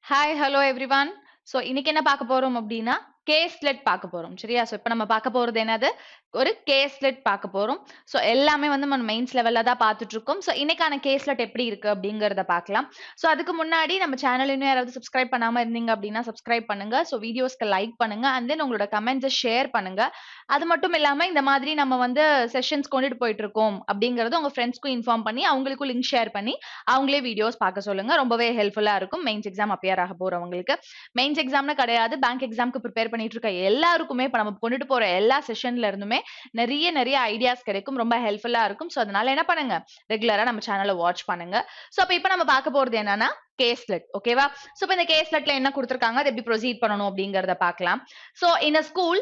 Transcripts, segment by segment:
Hi hello everyone. So இன்னைக்கு என்ன பார்க்க போறோம் அப்படின்னா கேஸ்லெட் பார்க்க போறோம். சரியா? ஸோ இப்போ நம்ம பார்க்க போறது என்னது? ஒரு கேஸ்லெட் பார்க்க போறோம். ஸோ எல்லாமே வந்து நம்ம மெயின்ஸ் லெவல்ல தான் பார்த்துட்டு இருக்கோம். ஸோ இன்னைக்கான கேஸ்லெட் எப்படி இருக்கு அப்படிங்கறத பார்க்கலாம். ஸோ அதுக்கு முன்னாடி நம்ம சேனல் இன்னும் யாராவது சப்ஸ்கிரைப் பண்ணாம இருந்தீங்க அப்படின்னா சப்ஸ்கிரைப் பண்ணுங்க. ஸோ வீடியோஸ்க்கு லைக் பண்ணுங்க அண்ட் தென் உங்களோட கமெண்ட்ஸை ஷேர் பண்ணுங்க. அது மட்டும் இல்லாம இந்த மாதிரி நம்ம வந்து செஷன்ஸ் கொண்டுட்டு போயிட்டு இருக்கோம் அப்படிங்கறது உங்க ஃப்ரெண்ட்ஸ்க்கும் இன்ஃபார்ம் பண்ணி அவங்களுக்கும் லிங்க் ஷேர் பண்ணி அவங்களே வீடியோஸ் பார்க்க சொல்லுங்க. ரொம்பவே ஹெல்ப்ஃபுல்லா இருக்கும் மெயின்ஸ் எக்ஸாம் அப்பியர் ஆக போறவங்களுக்கு. மெயின்ஸ் எக்ஸாம்னு கிடையாது, பேங்க் எக்ஸாம்க்கு ப்ரிப்பேர் பண்ணிட்டு இருக்க எல்லாருக்குமே இப்ப நம்ம கொண்டுட்டு போற எல்லா செஷன்ல இருந்துமே நிறைய ஐடியாஸ் கிடைக்கும். ரொம்ப ஹெல்ப்ஃபுல்லா இருக்கும். சோ அதனால என்ன பண்ணுங்க, ரெகுலரா நம்ம சேனலை வாட்ச் பண்ணுங்க. சோ அப்ப இப்ப நம்ம பார்க்க போறது என்னன்னா கேஸ்லெட். ஓகேவா? சோ இப்ப இந்த கேஸ்லெட்ல என்ன கொடுத்திருக்காங்க, அதை எப்படி ப்ரொசீட் பண்ணணும் அப்படிங்கறத பார்க்கலாம். So in a school,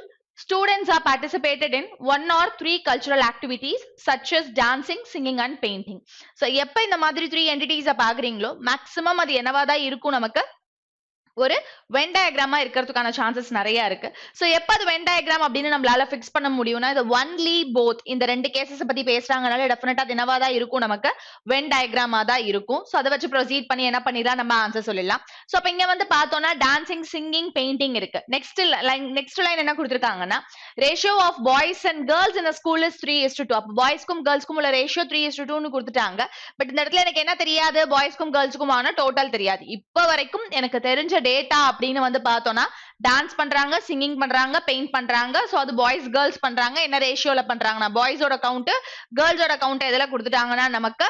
students are participated in one or three cultural activities such as dancing, singing and painting. So எப்ப இந்த மாதிரி 3 entities பாக்குறீங்களோ மேக்ஸிமம் அது என்னவா தான் இருக்கும், நமக்கு ஒரு வென் டயக்ராமா இருக்கிறதுக்கான சான்சஸ் நிறைய இருக்கு. சோ எப்ப அது வென் டயக்ராம் அப்படின்னு நம்மளால பிக்ஸ் பண்ண முடியும்னா, இது ஒன்லி போத் இந்த ரெண்டு கேசஸ் பத்தி பேசுறாங்கனால டெஃபினட்டா அது என்னவா தான் இருக்கும், நமக்கு வென் டயக்ராமா தான் இருக்கும். சோ அதை வச்சு ப்ரொசீட் பண்ணி என்ன பண்ணிடலாம், நம்ம ஆன்சர் சொல்லலாம். சோ அப்ப இங்க வந்து பார்த்தோம்னா டான்சிங், சிங்கிங், பெயிண்டிங் இருக்கு. நெக்ஸ்ட் லைன் என்ன கொடுத்திருக்காங்கன்னா, ratio of boys and girls in school is 3:2. அப்ப பாய்ஸ்க்கும் கேர்ள்ஸ்க்கும் உள்ள ரேஷியோ 3:2 கொடுத்துட்டாங்க. பட் இந்த இடத்துல எனக்கு என்ன தெரியாது, பாய்ஸ்க்கும் கேர்ள்ஸ்க்கும் ஆன டோட்டல் தெரியாது. இப்ப வரைக்கும் எனக்கு தெரிஞ்ச டேட்டா அப்படின்னு வந்து பார்த்தோம்னா டான்ஸ் பண்றாங்க, சிங்கிங் பண்றாங்க, பெயிண்ட் பண்றாங்க. சோ அது பாய்ஸ் கேர்ள்ஸ் பண்றாங்க. என்ன ரேஷியோல பண்றாங்கன்னா பாய்ஸோட கவுண்ட் கேர்ள்ஸோட கவுண்ட் எதுல கொடுத்துட்டாங்கன்னா நமக்கு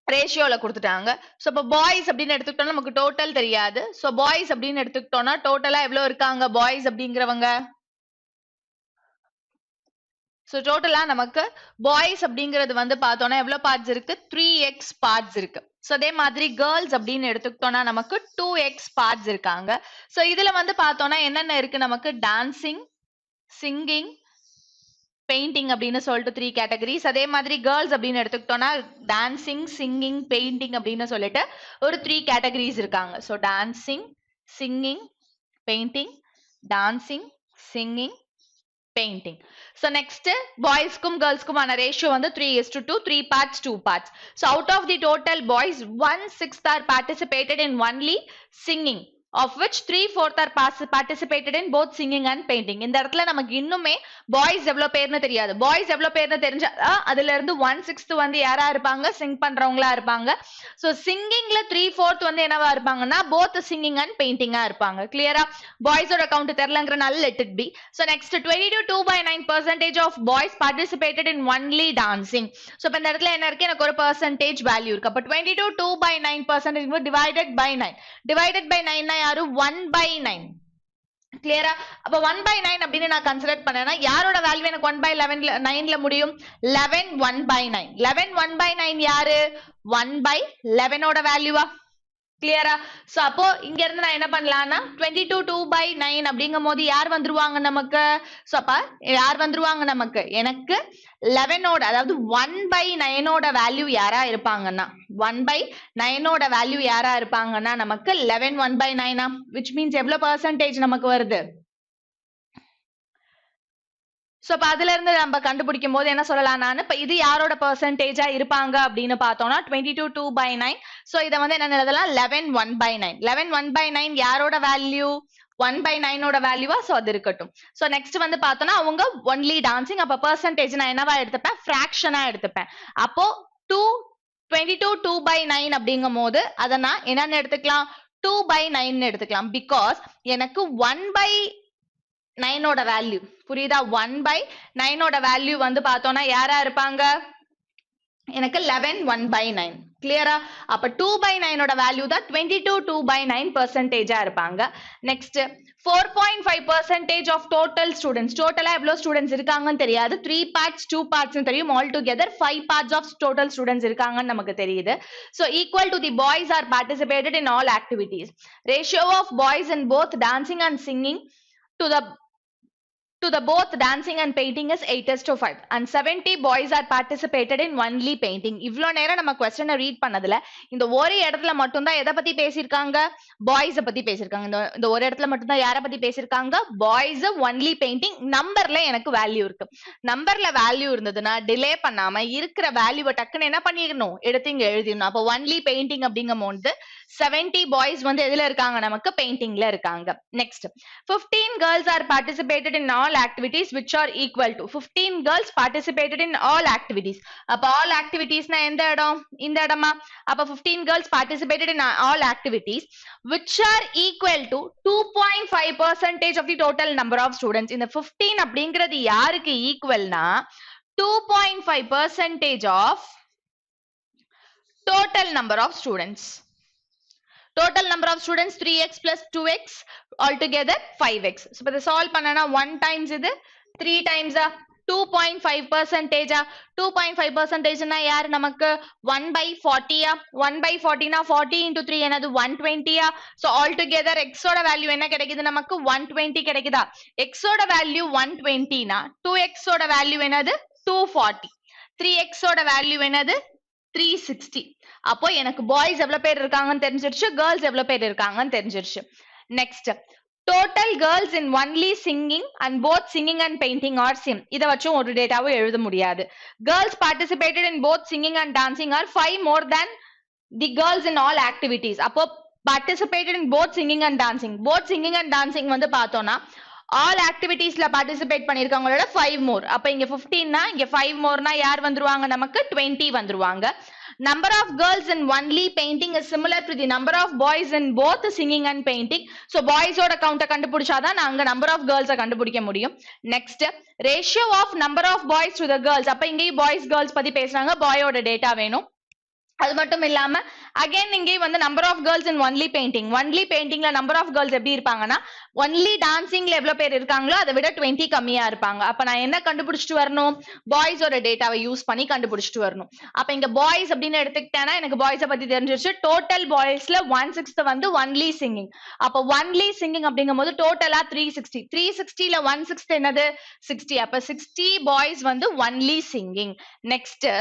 ரேஷியோல கொடுத்துட்டாங்க. சோ இப்ப பாய்ஸ் அப்படின்னு எடுத்துக்கிட்டோம்னா நமக்கு டோட்டல் தெரியாது. சோ பாய்ஸ் அப்படின்னு எடுத்துக்கிட்டோம்னா டோட்டலா எவ்வளவு இருக்காங்க பாய்ஸ் அப்படிங்கிறவங்க. சோ டோட்டலா நமக்கு பாய்ஸ் அப்படிங்கிறது வந்து பார்த்தோம்னா எவ்வளவு பார்ட்ஸ் இருக்கு, 3x பார்ட்ஸ் இருக்கு. சோ அதே மாதிரி கேர்ள்ஸ் அப்படின்னு எடுத்துக்கிட்டோம்னா நமக்கு 2x பார்ட்ஸ் இருக்காங்க. சோ இதுல வந்து பார்த்தோம்னா என்னென்ன இருக்கு, நமக்கு டான்சிங், சிங்கிங், பெயிண்டிங் அப்படின்னு சொல்லிட்டு 3 கேட்டகரிஸ். அதே மாதிரி கேர்ள்ஸ் அப்படின்னு எடுத்துக்கிட்டோம்னா டான்சிங், சிங்கிங், பெயிண்டிங் அப்படின்னு சொல்லிட்டு ஒரு 3 கேட்டகரிஸ் இருக்காங்க. So dancing, singing, painting, dancing, singing, painting. So next, boys kum girls kum ana ratio vandu 3:2, 3 parts, 2 parts. So out of the total boys, 1/6 are participated in only singing, of which 3/4 are participated in both singing and painting. இந்த இடத்துல நமக்கு இன்னுமே boys எவ்வளவு பேர்னு தெரியாது. Boys எவ்வளவு பேர்னு தெரிஞ்சா அதுல இருந்து 1/6 வந்து யாரா இருப்பாங்க, சிங் பண்றவங்களா இருப்பாங்க. சோ சிங்கிங்ல 3/4 வந்து என்னவா இருப்பாங்கன்னா போத் சிங்கிங் அண்ட் பெயிண்டிங்கா இருப்பாங்க. கிளியரா? பாய்ஸோட count தெரியலங்கறனால let it be. So next, 22.9% of boys participated in only dancing. So இப்ப இந்த இடத்துல என்ன இருக்கு, எனக்கு ஒரு percentage value இருக்கு. அப்ப 22.9% divided by 9. Divided by 9 னா யாரு, 1/9. கிளியரா? அப்ப 1/9 அப்படின்னு நான் கன்சிடர் பண்ணேன்னா யாரோட வேல்யூ எனக்கு 1/9ல முடியும், 11 1/9. 11 1/9 யாரு, 1/11 ஓட வேல்யூவா? கிளியரா? சோ அப்போ இங்க இருந்து நான் என்ன பண்ணலாம்னா 22 2/9 அப்படிங்கும் போது யார் வந்துருவாங்க நமக்கு, சோ அப்ப யார் வந்துருவாங்க நமக்கு, எனக்கு 11 ஓட அதாவது 1/9 ஓட வேல்யூ யாரா இருப்பாங்கன்னா 1/9 ஓட வேல்யூ யாரா இருப்பாங்கன்னா நமக்கு 11 1/9, which means எவ்வளவு பெர்சன்டேஜ் நமக்கு வருது. சோ அப்ப அதுல இருந்து நம்ம கண்டுபிடிக்கும் போது என்ன சொல்லலாம், நான் இப்ப இது யாரோட பெர்சன்டேஜா இருப்பாங்க அப்படின்னு பார்த்தோம்னா 22 2/9. சோ இத வந்து என்ன எழுதலாம், 11 1/9. 11 1/9 யாரோட வேல்யூ, 1/9 ஓட வேல்யூவா? சோ அது இருக்கட்டும். சோ நெக்ஸ்ட் வந்து பார்த்தோம்னா அவங்க ஒன்லி டான்சிங். அப்ப பெர்சன்டேஜ் நான் என்னவா எடுத்துப்பேன், ஃபிராக்ஷனா எடுத்துப்பேன். அப்போ 22 2/9 அப்படிங்கும் போது அதை நான் என்னன்னு எடுத்துக்கலாம், 2/9 எடுத்துக்கலாம். பிகாஸ் எனக்கு 1/9 ஓட வேல்யூ புரியுதா, 1/9 ஓட வேல்யூ வந்து பார்த்தோம்னா யாரா இருப்பாங்க, எனக்கு 11 1/9. கிளியரா? அப்ப 2/9 ஓட வேல்யூ தான் 22 2/9% இருப்பாங்க. Next 4.5% of total students. டோட்டலா எவ்வளவு ஸ்டூடெண்ட்ஸ் இருக்காங்கன்னு தெரியாது. 3 parts 2 parts தெரியும். All together 5 parts of total students இருக்காங்கன்னு நமக்கு தெரியுது. So equal to the boys are participated in all activities. Ratio of boys in both dancing and singing to the both dancing and painting is 8:5 and 70 boys are participated in only painting. இவ்ளோ நேரம் நம்ம क्वेश्चனை read பண்ணதுல இந்த ஒரு இடத்துல மட்டும் தான் எதை பத்தி பேசிருக்காங்க, பாய்ஸ் பத்தி பேசிருக்காங்க. இந்த ஒரு இடத்துல மட்டும் தான் யாரை பத்தி பேசிருக்காங்க, பாய்ஸ் ஒன்லி பெயிண்டிங். நம்பர்ல எனக்கு வேல்யூ இருக்கு. நம்பர்ல வேல்யூ இருந்ததுன்னா டிலே பண்ணாம இருக்கிற வேல்யூவை டக்குன்னு என்ன பண்ணிடணும், எடுத்து இங்க எழுதிடணும். அப்ப ஒன்லி பெயிண்டிங் அப்படிங்கும் போது 70 boys வந்து எதுல இருக்காங்க நமக்கு பெயிண்டிங்ல இருக்காங்க. Next, 15 girls are participated in all activities which are equal to 15 girls participated in all activities. அப்ப all activities னா எந்த இடம்? இந்த இடமா? அப்ப 15 girls participated in all activities which are equal to 2.5% of the total number of students. இந்த 15 அப்படிங்கிறது யாருக்கு ஈக்குவல்னா 2.5% of total number of students. Total number of students 3x plus 2x altogether 5x. So இப்ப இதை solve பண்ணனா 1 times இது 3 times 2.5%. 2.5% னா யார் நமக்கு 1 by 40 1 by 40 னா 40 into 3 என்னது 120 so altogether x ஓட வேல்யூ என்ன கிடைக்குது நமக்கு 120 கிடைக்குதா x ஓட வேல்யூ 120 னா 2x ஓட வேல்யூ என்னது 240 3x ஓட வேல்யூ என்னது 360. அப்போ எனக்கு பாய்ஸ் எவ்வளவு பேர் இருக்காங்கன்னு தெரிஞ்சிருச்சு கேர்ள்ஸ் எவ்வளவு பேர் இருக்காங்கன்னு தெரிஞ்சிருச்சு. Next total girls in only singing and both singing and painting are same. இத வச்சும் ஒரு டேட்டாவை எழுத முடியாது. Girls participated in both singing and dancing are 5 more than the girls in all activities. அப்போ participated in both singing and dancing. Both singing and dancing வந்து பார்த்தோம்னா all activitiesல participate பண்ணிருக்கவங்களோட 5 more. அப்ப இங்க 15 னா இங்க 5 more னா யார் வந்துருவாங்க நமக்கு 20 வந்துருவாங்க. Number of girls in only painting is similar to the number of boys in both singing and painting. So boys ஓட count கண்டுபிடிச்சாதான் நாங்க number of girls கண்டுபிடிக்க முடியும். Next, ratio of number of boys to the girls. அப்ப இங்கே boys girls பத்தி பேசுறாங்க boy ஓட data வேணும். அது மட்டும் இல்லாம அகைன் இங்கே வந்து number of girls in only பெயிண்டிங்ல நம்பர் ஆஃப் கேர்ள்ஸ் எப்படி இருப்பாங்கன்னா ஒன்லி டான்சிங்ல எவ்வளவு பேர் இருக்காங்களோ அதை விட 20 கம்மியா இருப்பாங்க. அப்ப நான் என்ன கண்டுபிடிச்சிட்டு வரணும் பாய்ஸோட டேட்டாவை யூஸ் பண்ணி கண்டுபிடிச்சிட்டு வரணும். அப்ப இங்க பாய்ஸ் அப்படின்னு எடுத்துக்கிட்டேன்னா எனக்கு பாய்ஸை பத்தி தெரிஞ்சிருச்சு. டோட்டல் பாய்ஸ்ல 1/6 வந்து ஒன்லி சிங்கிங். அப்ப ஒன்லி சிங்கிங் அப்படிங்கும் போது டோட்டலா 360ல 1/6 என்னது 60. அப்ப 60 பாய்ஸ் வந்து only singing. Next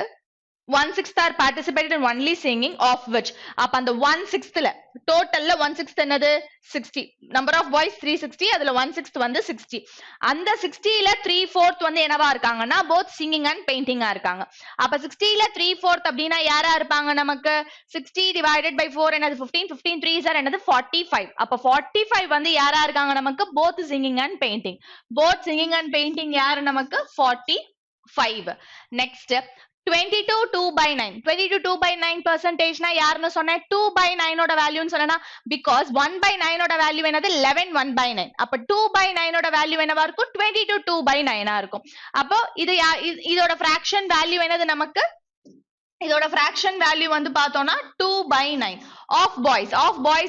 1/6 are participated in only singing of which அப்ப அந்த 1/6ல டோட்டல்ல 1/6 என்னது 60. நம்பர் ஆஃப் பாய்ஸ் 360 அதுல 1/6 வந்து 60. அந்த 60ல 3/4 வந்து என்னவா இருக்காங்கன்னா both singing and painting இருக்காங்க. அப்ப 60ல 3/4 அப்படின்னா யாரா இருப்பாங்க நமக்கு 60 divided by 4 என்னது 15 15 3s are என்னது 45. அப்ப 45 வந்து யாரா இருக்காங்க நமக்கு both singing and painting யாரு நமக்கு 45. next 22 2/9 22 2/9% னா யாருன்னு சொன்ன 2/9 ஓட வேல்யூன்னு சொன்னா because 1/9 ஓட வேல்யூ என்னது 11 1/9. அப்ப 2/9 ஓட வேல்யூ என்னவா இருக்கும் 22 2/9 இருக்கும். அப்போ இதோட fraction வேல்யூ என்னது நமக்கு இதோட fraction வேல்யூ வந்து பார்த்தோம்னா 2/9 of boys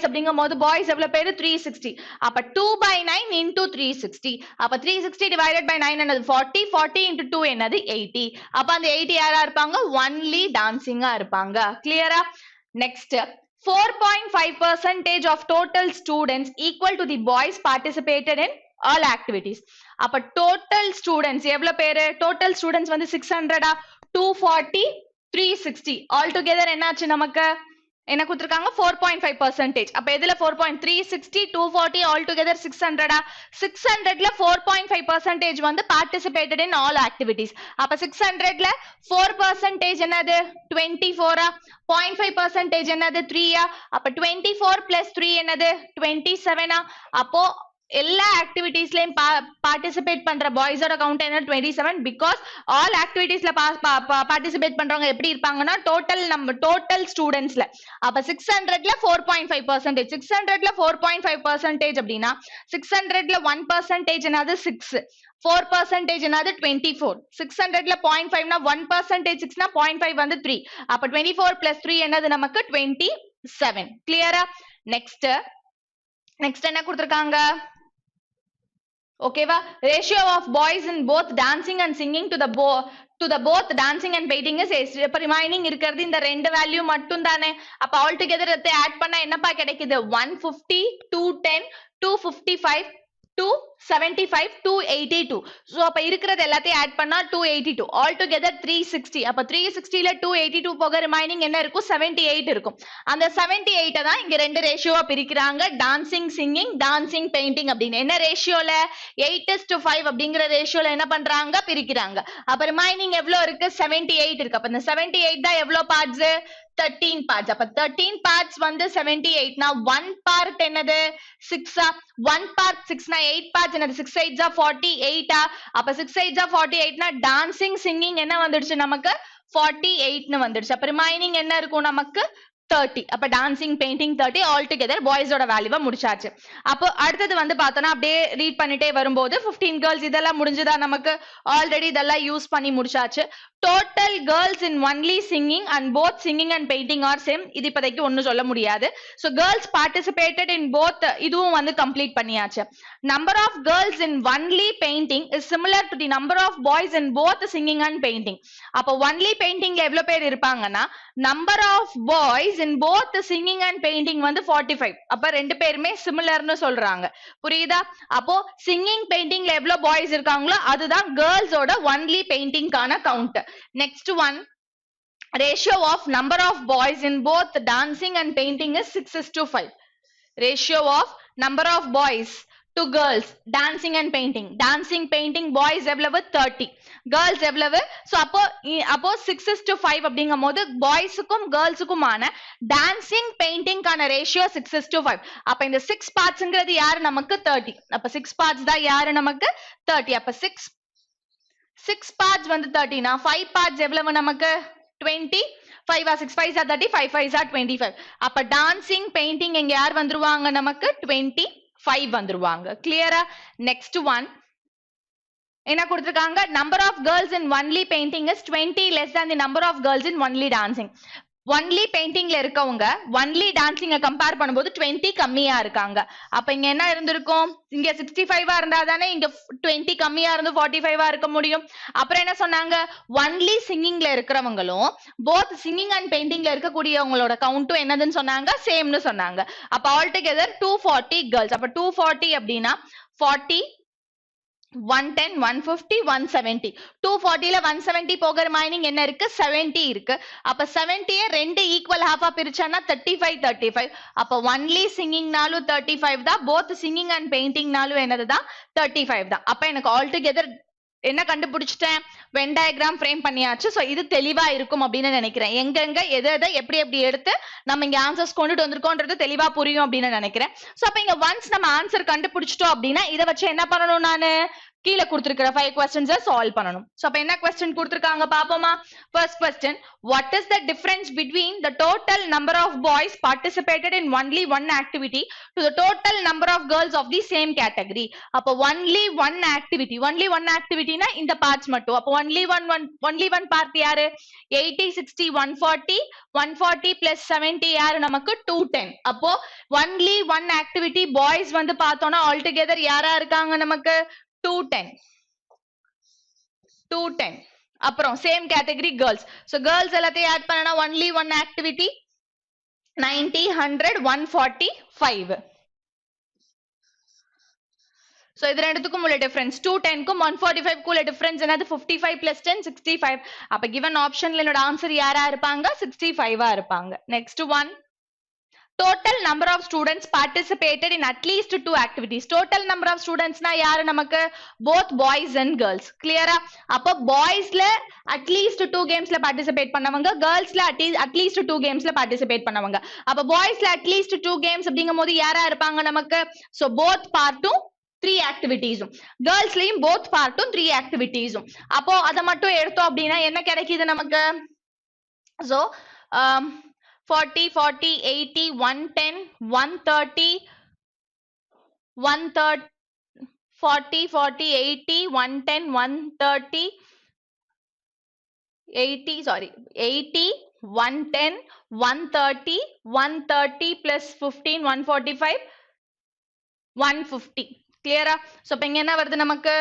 அப்படிங்கும்போது boys எவ்வளவு பேரு 360. அப்ப 2/9 into 360. அப்ப 360 divided by 9 என்னது 40 40 into 2 என்னது 80. அப்ப அந்த 80 யாரா இருப்பாங்க ஒன்லி டான்சிங்கா இருப்பாங்க. கிளியரா? Next 4.5% of total students equal to the boys participated in all activities. அப்ப total students எவ்வளவு பேரு total students வந்து 600 240 360 all together என்னாச்சு நமக்கு என்ன கொடுத்திருக்காங்க 4.5%. அப்ப எதுல 4.360 240 all together 600ல 4.5% வந்து participated in all activities. அப்ப 600ல 4% என்னது 24 0.5% என்னது 3 அப்ப 24 plus 3 என்னது 27 அப்போ எல்லா ஆக்டிவிட்டீஸ்லயும் பார்ட்டிசிபேட் பண்ற பாய்ஸோட கவுண்ட் என்ன 27 பிகாஸ் ஆல் ஆக்டிவிட்டீஸ்ல பார்ட்டிசிபேட் பண்றவங்க எப்படி இருப்பாங்கன்னா டோட்டல் ஸ்டூடெண்ட்ஸ்ல. அப்ப 600ல 4.5% 600ல 4.5% அப்படின்னா 600ல 1% என்னது 6 4% என்னது 24 600ல 0.5 னா 1% 6 னா 0.5 வந்து 3 அப்ப 24 plus 3 என்னது நமக்கு 27. கிளியரா? நெக்ஸ்ட் என்ன கொடுத்திருக்காங்க ஓகேவா ratio of boys in both dancing and singing to the both dancing and painting is இப்ப ரிமைனிங் இருக்கிறது இந்த ரெண்டு வேல்யூ மட்டும் தானே. அப்ப ஆல் டுகெதர் ஆட் பண்ணா என்னப்பா கிடைக்குது 150 210 255 2 75, 282. So அப்ப இருக்கிறது எல்லாத்தையும் ஆட் பண்ணா 282. All together 360. அப்ப 360ல 282 போக ரிமைனிங் என்ன இருக்கும்? 78 இருக்கும். அந்த 78 தான் இங்க ரெண்டு ரேஷியோவா பிரிக்கிறாங்க. டான்சிங் சிங்கிங், டான்சிங் பெயிண்டிங் அப்படின்னு. என்ன ரேஷியோல? 8:5 அப்படிங்கிற ரேஷியோல என்ன பண்றாங்க? பிரிக்கிறாங்க. அப்ப ரிமைனிங் எவ்வளவு இருக்கு? 78 இருக்கு. அப்ப இந்த 78 தான் எவ்வளவு பார்ட்ஸ்? 13 parts. அப்ப 13 parts வந்து 78 னா 1 part என்னது? 6 1 part 6 னா 8 parts என்னது? 6 8s 48 அப்ப 6 8s 48 னா டான்சிங் சிங்கிங் என்ன வந்துடுச்சு நமக்கு? 48 னு வந்துடுச்சு. அப்ப ரிமைனிங் என்ன இருக்கும் நமக்கு? 30. அப்ப டான்சிங் பெயிண்டிங் 30 ஆல் டுகெதர் பாய்ஸோட வேல்யூவை முடிச்சாச்சு. அப்போ அடுத்தது வந்து பார்த்தோம்னா அப்படியே ரீட் பண்ணிட்டே வரும்போது 15 கேர்ள்ஸ் இதெல்லாம் முடிஞ்சதா நமக்கு? ஆல்ரெடி இதெல்லாம் யூஸ் பண்ணி முடிச்சாச்சு. Total girls in only singing and both singing and painting are same. இது இப்போதைக்கு ஒன்றும் சொல்ல முடியாது. So girls participated in both, இதுவும் வந்து கம்ப்ளீட் பண்ணியாச்சு. Number of girls in only painting is similar to the number of boys in both singing and painting. அப்போ only பெயிண்டிங்ல எவ்வளவு பேர் இருப்பாங்கன்னா number of boys in both singing and painting வந்து 45. அப்ப ரெண்டு பேருமே சிமிலர்னு சொல்றாங்க. புரியுதா? அப்போ சிங்கிங் பெயிண்டிங்ல எவ்வளவு பாய்ஸ் இருக்காங்களோ அதுதான் கேர்ள்ஸோட ஒன்லி பெயிண்டிங்கான count. Next one, ratio of number of boys in both dancing and painting is 6:5. Ratio of number of boys to girls dancing and painting. Dancing painting boys எவ்வளவு? 30. girls எவ்வளவு? so அப்போ 6:5 அப்படிங்கும்போது பாய்ஸுக்கும் கேர்ள்ஸுக்குமான dancing பெயிண்டிங்கான ratio 6:5. அப்ப இந்த 6 பார்ட்ஸ்ங்கிறது யாரு நமக்கு? 30. அப்ப 6 parts தான் யாரு நமக்கு? 30. அப்ப 6 பார்ட்ஸ் வந்து 30 னா 5 பார்ட்ஸ் எவ்வளவு நமக்கு? 20. 5 6 5 30, 5 5 25. அப்ப டான்சிங் பெயிண்டிங் எங்க யார் வந்துருவாங்க நமக்கு? 25 வந்துருவாங்க. கிளியரா? நெக்ஸ்ட் ஒன் என்ன கொடுத்திருக்காங்க? Number of girls in only painting is 20 less than the number of girls in only dancing. Only பெயிண்டிங்ல இருக்கவங்க ஒன்லி டான்சிங்க கம்பேர் பண்ணும்போது 20 கம்மியா இருக்காங்க. அப்ப இங்க என்ன இருந்திருக்கும்? இங்க 65 இருந்தா தானே இங்க 20 கம்மியா இருந்து 45 இருக்க முடியும். அப்புறம் என்ன சொன்னாங்க? ஒன்லி சிங்கிங்ல இருக்கிறவங்களும் போத் சிங்கிங் அண்ட் பெயிண்டிங்ல இருக்கக்கூடியவங்களோட கவுண்ட்டும் என்னதுன்னு சொன்னாங்க? சேம்னு சொன்னாங்க. அப்ப ஆல் டுகெதர் 240 கேர்ள்ஸ். அப்ப 240 அப்படின்னா 40 110 150 170. 240ல 170 போக ரிமைனிங் என்ன இருக்கு? 70 இருக்கு. அப்ப 70 ரெண்டு ஈக்குவல் ஹாஃபா பிரிச்சானா 35 35. அப்ப ஒன்லி சிங்கிங்னாலும் 35 தான், போத் சிங்கிங் அண்ட் பெயிண்டிங்னாலும் என்னதுதான்? 35 தான். அப்ப எனக்கு ஆல் டுகெதர் என்ன கண்டுபிடிச்சிட்டேன்? வென் டயக்ராம் ஃப்ரேம் பண்ணியாச்சு. சோ இது தெளிவா இருக்கும் அப்படின்னு நினைக்கிறேன். எங்கெங்க எதை எதை எப்படி எப்படி எடுத்து நம்ம இங்க ஆன்சர்ஸ் கொண்டுட்டு வந்திருக்கோன்றது தெளிவா புரியும் அப்படின்னு நினைக்கிறேன். சோ அப்ப இங்க ஒன்ஸ் நம்ம ஆன்சர் கண்டுபிடிச்சிட்டோம் அப்படின்னா இதை வச்சு என்ன பண்ணணும்? நானு கீழே கொடுத்திருக்கிற 5 questions சால்வ் பண்ணணும். சோ அப்ப என்ன क्वेश्चन கொடுத்திருக்காங்க பாப்போமா? First question, what is the difference between the total number of boys participated in only one activity to the total number of girls of the same category? அப்ப only one activity னா இந்த parts மட்டும். அப்ப only one part யாரு? 80 60 140 140 plus 70 யாரு நமக்கு? 210. அப்போ only one activity boys வந்து பார்த்தோம்னா ஆல் டுகெதர் யாரா இருக்காங்க நமக்கு? 210. அப்புறம் same category girls. So girls எல்லாத்தையும் ஆட் பண்ணனா ஒன்லி ஒன் ஆக்டிவிட்டி 90 100 145. சோ இது ரெண்டுத்துக்கும் உள்ள டிஃபரன்ஸ் 210க்கும் 145க்கும் உள்ள டிஃபரன்ஸ் என்னது? 55 plus 10 65. அப்ப given ஆப்ஷன்ல என்னோட ஆன்சர் யாரா இருப்பாங்க? 65 இருப்பாங்க. Next one, total number of students participated in at least 2 activities. Total number of students na yaar namakku? Both boys and girls. Clear ah? Appo boys la at least 2 games la participate pannavanga, girls la at least 2 games la participate pannavanga. Appo boys la at least 2 games அப்படிங்கும்போது யாரா இருப்பாங்க நமக்கு? So both பார்ட்டும் 3 activities. Girls லையும் both பார்ட்டும் 3 activities. அப்போ அத மட்டும் எடுத்தோம் அப்படினா என்ன கிடைக்குது நமக்கு? So 40 40 80 110 130 130 40 40 80 110 130 80 80 110 130 130 plus 15 145 150. கிளியரா? சோ இப்ப இங்க என்ன வருது நமக்கு?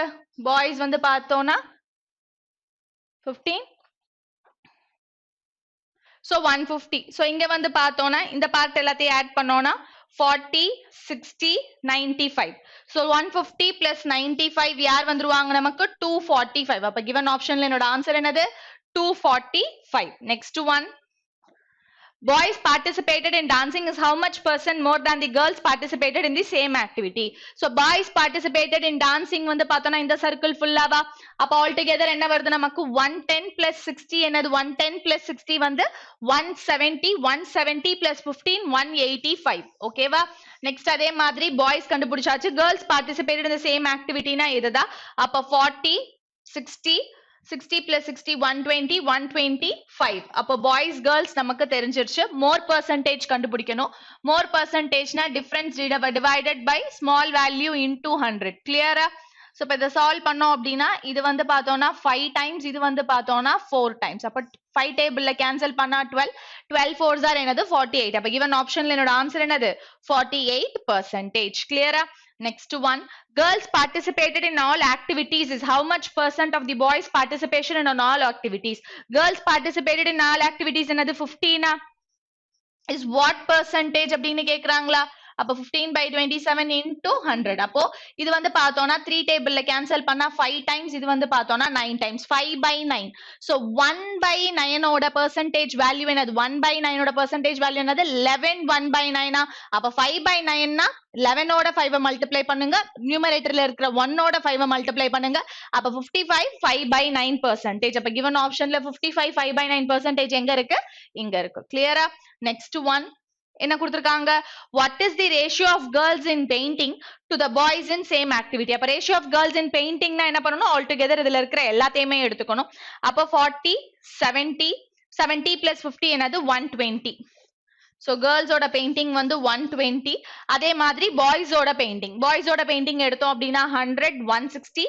பாய்ஸ் வந்து பார்த்தோம்னா 15. So 150. So இங்க வந்து பார்த்தோம்னா இந்த பார்ட் எல்லாத்தையும் ஆட் பண்ணோம்னா 40, 60, 95. So 150 plus 95 யார் வந்துருவாங்க நமக்கு 245. அப்ப given optionல என்னோட ஆன்சர் என்னது 245. Next one. Boys participated in dancing is how much percent more than the girls participated in the same activity. So boys participated in dancing வந்து பார்த்தோம்னா இந்த circle ஃபுல்லாவா அப்ப all together என்ன வருது நமக்கு 110 plus 60 என்னது 110 plus 60 வந்து 170 170 plus 15 185 ஓகேவா நெக்ஸ்ட் அதே மாதிரி பாய்ஸ் கண்டுபிடிச்சாச்சு girls participated in the same activity னா இதுதான் அப்ப 40 60 60 plus 60 120 125 அப்போ boys girls நமக்கு தெரிஞ்சிருச்சு more percentage கண்டுபிடிக்கணும் more percentage னா difference divided by small value into 100 clear so இப்ப இத சால்வ் பண்ணோம் அப்படினா இது வந்து பார்த்தோம்னா 5 times இது வந்து பார்த்தோம்னா 4 times அப்ப 5 டேபிள்ல கேன்சல் பண்ணா 12 12 4s are என்னது 48 அப்ப given optionல என்னோட ஆன்சர் என்னது 48% clear next one girls participated in all activities is how much percent of the boys participation in all activities girls participated in all activities என்னது 15 is what percentage அப்படினு கேக்குறாங்களா அப்ப 15 by 27 into 100 அப்போ இது வந்து பார்த்தோம்னா 3 டேபிள்ல கேன்சல் பண்ணா 5 times இது வந்து பார்த்தோம்னா 9 times 5 by 9 so 1 by 9 ஓட percentage value என்னது 1 by 9 ஓட percentage value என்னது 11 1 by 9 அப்ப 5 by 9 னா 11 ஓட 5 மல்டிப்ளை பண்ணுங்க நியூமரேட்டர்ல இருக்கிற 1 ஓட 5 மல்டிப்ளை பண்ணுங்க அப்ப 55 5 by 9% அப்ப given optionல 55 5 by 9% எங்க இருக்கு இங்க இருக்கு clear next one என்ன கொடுத்திருக்காங்க what is the ratio of girls in painting to the boys in same activity அப்ப ratio of girls in painting னா என்ன பண்ணனும் all together இதுல இருக்கிற எல்லாத்தையுமே எடுத்துக்கணும் அப்ப 40 70 70 plus 50 என்னது 120 so girls ஓட painting வந்து 120 அதே மாதிரி boys ஓட painting எடுத்தோம் அப்படினா 100 160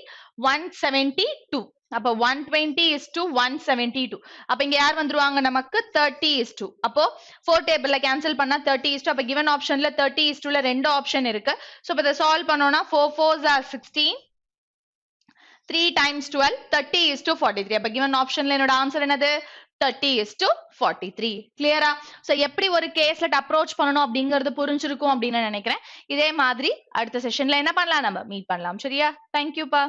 172 அப்ப 120 is to 172 அப்ப இங்க யார் வந்துருவாங்க நமக்கு 30 is to அப்போ 4 டேபிள்ல கேன்சல் பண்ணா 30 is to அப்ப given optionல 30 is to ல ரெண்டு ஆப்ஷன் இருக்கு சோ இப்ப இத சால்வ் பண்ணோம்னா 4 4s are 16 3 times 12 30 is to 43 அப்ப given optionல என்னோட ஆன்சர் என்னது 30 is to 43 clear-ஆ சோ எப்படி ஒரு கேஸ்ல அப்ரோச் பண்ணனும் அப்படிங்கிறது புரிஞ்சிருக்கும் அப்படின்னு நினைக்கிறேன் இதே மாதிரி அடுத்த செஷன்ல என்ன பண்ணலாம் நம்ம மீட் பண்ணலாம் சரியா thank you பா